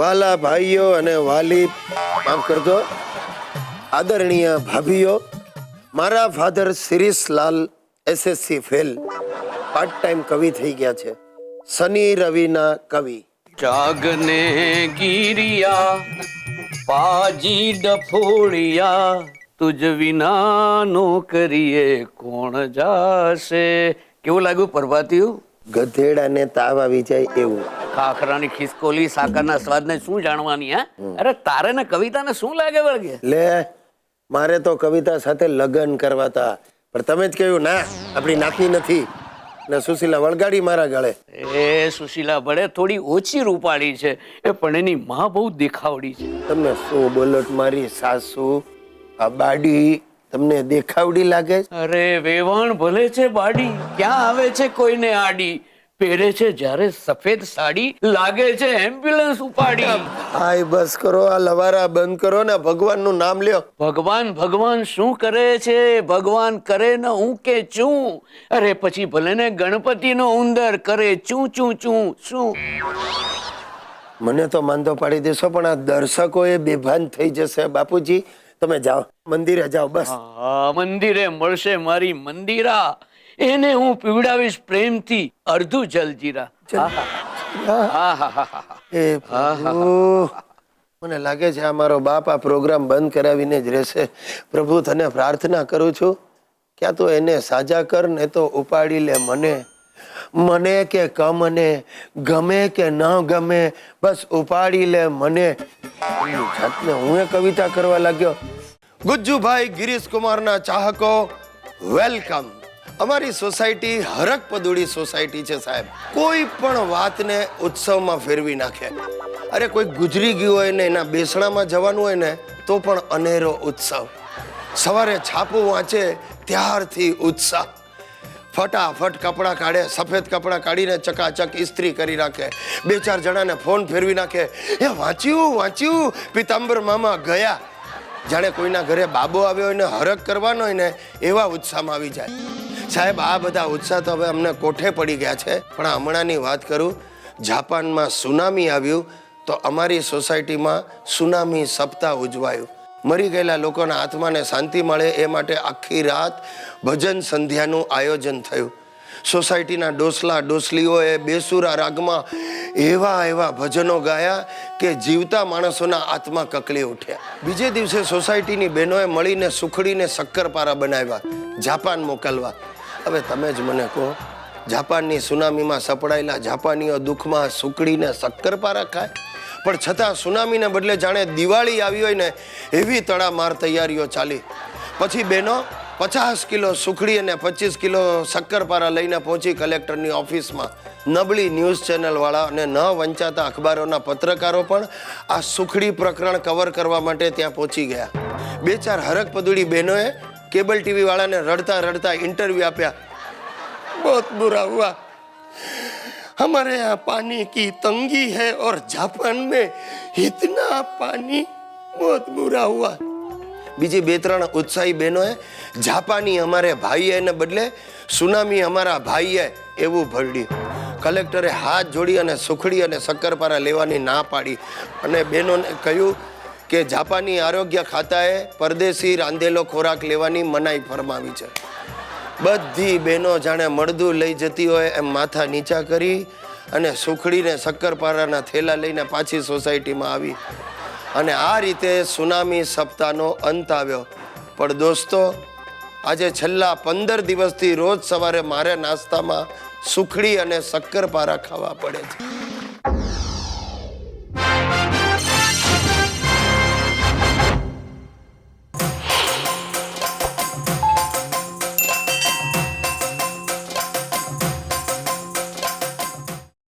વાલા ભાઈઓ અને વાલી માફ કરજો આદરણીય ભાભીઓ, મારા father Shirishlal SSC fail part time કવિ થઈ ગયા છે, શનિ રવિના કવિ. જાગને ગિરિયા પાજી ડફોળિયા તુજ વિના નો કરીએ કોણ જાશે. કેવું લાગ્યું પ્રભાતિયું? ગધેડાને તાવ આવી જાય એવું. ખાખરાની ખિસકોલી સાકરના સ્વાદને શું જાણવાની? હે અરે તારે ને કવિતાને શું લાગે વળગે? લે મારે તો કવિતા સાથે લગ્ન કરવા હતા, પણ તમે જ કહ્યું ના આપણી નાતની નથી ને સુશીલા વળગાડી મારા ગળે. એ સુશીલા ભળે થોડી ઓછી રૂપાળી છે એ, પણ એની માં બહુ દેખાવડી છે. તમને શું બોલટ મારી સાસુ આ બાડી તમને દેખાવડી લાગે? અરે વેવાણ ભલે છે બાડી, ક્યાં આવે છે કોઈને આડી. પહેરે છે જ્યારે સફેદ સાડી, લાગે છે એમ્બ્યુલન્સ ઉપાડી. હાય બસ કરો, આ લવારા બંધ કરો ને ભગવાનનું નામ લ્યો. ભગવાન ભગવાન શું કરે છે? ભગવાન કરે ને હું કે ચું. અરે પછી ભલે ને ગણપતિનો ઉંદર કરે ચું ચું ચું. શું મને તો માંદો પાડી દેશો, પણ આ દર્શકો એ બેભાન થઈ જશે. બાપુજી તમે જાઓ, મંદિરે જાઓ બસ. હા મંદિરે મળશે મારી મંદિરા, એને હું પીવડાવીશ પ્રેમથી અડધું જલજીરા. એ પ્રભુ, મને લાગે છે આ મારો બાપ આ પ્રોગ્રામ બંધ કરાવીને જ રહેશે. પ્રભુ તને પ્રાર્થના કરું છું, ક્યાં તો એને સાજા કર ને તો ઉપાડી લે મને. મને કે કમને, ગમે કે ન ગમે, બસ ઉપાડી લે મને. જાતને હું એ કવિતા કરવા લાગ્યો. ગુજ્જુભાઈ ગિરીશ કુમારના ચાહકો વેલકમ. અમારી સોસાયટી હરક પદુડી સોસાયટી છે સાહેબ. કોઈ પણ વાતને ઉત્સવમાં ફેરવી નાખે. અરે કોઈ ગુજરી ગયું હોય ને એના બેસણામાં જવાનું હોય ને તો પણ અનેરો ઉત્સવ. સવારે છાપું વાંચે ત્યારથી ઉત્સાહ. ફટાફટ કપડાં કાઢે, સફેદ કપડાં કાઢીને ચકાચક ઇસ્ત્રી કરી રાખે. બે ચાર જણાને ફોન ફેરવી નાખે, એ વાંચ્યું વાંચ્યું પિતાંબર મામા ગયા. જાણે કોઈના ઘરે બાબો આવ્યો હોય ને હરક કરવાનો હોય ને એવા ઉત્સાહમાં આવી જાય. સાહેબ આ બધા ઉત્સાહ તો હવે અમને કોઠે પડી ગયા છે. પણ હમણાંની વાત કરું, જાપાનમાં સુનામી આવ્યું તો અમારી સોસાયટીમાં સુનામી સપ્તાહ ઉજવાયું. મરી ગયેલા લોકોના આત્માને શાંતિ મળે એ માટે આખી રાત ભજન સંધ્યાનું આયોજન થયું. સોસાયટીના ડોસલા ડોસલીઓએ બેસુરા રાગમાં એવા ભજનો ગાયા કે જીવતા માણસોના આત્મા કકળી ઉઠ્યા. બીજે દિવસે સોસાયટીની બહેનોએ મળીને સુખડીને શક્કરપારા બનાવ્યા, જાપાન મોકલવા. હવે તમે જ મને કહો, જાપાનની સુનામીમાં સપડાયેલા જાપાનીઓ દુઃખમાં સુખડીને શક્કરપારા ખાય? પણ છતાં સુનામીને બદલે જાણે દિવાળી આવી હોય ને એવી તડામાર તૈયારીઓ ચાલી. પછી બહેનો 50 કિલો સુખડી અને 25 કિલો શક્કરપારા લઈને પહોંચી કલેક્ટરની ઓફિસમાં. નબળી ન્યૂઝ ચેનલવાળા અને ન વંચાતા અખબારોના પત્રકારો પણ આ સુખડી પ્રકરણ કવર કરવા માટે ત્યાં પહોંચી ગયા. બે ચાર હરક પદુડી બહેનોએ કેબલ ટીવી વાળાને રડતા રડતા ઇન્ટરવ્યુ આપ્યા. બહુત બુરા હુઆ, हमारे यहाँ पानी की तंगी है और जापान में इतना पानी बहुत बुरा हुआ. બીજી બે ત્રણ ઉત્સાહી બહેનોએ જાપાની અમારે ભાઈ ને બદલે સુનામી અમારા ભાઈએ એવું ભરડ્યું. કલેક્ટરે હાથ જોડી અને સુખડી અને શક્કરપારા લેવાની ના પાડી અને બહેનોને કહ્યું કે જાપાની આરોગ્ય ખાતાએ પરદેશી રાંધેલો ખોરાક લેવાની મનાઈ ફરમાવી છે. બધી બહેનો જાણે મળદું લઈ જતી હોય એમ માથા નીચા કરી અને સુખડીને શક્કરપારાના થેલા લઈને પાછી સોસાયટીમાં આવી. અને આ રીતે સુનામી સપ્તાહનો અંત આવ્યો. પણ દોસ્તો, આજે છેલ્લા 15 દિવસથી રોજ સવારે મારે નાસ્તામાં સુખડી અને શક્કરપારા ખાવા પડે છે.